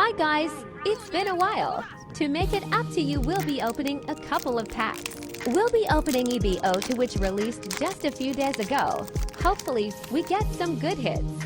Hi guys, it's been a while. To make it up to you, we'll be opening a couple of packs. We'll be opening EBO, to which released just a few days ago. Hopefully, we get some good hits.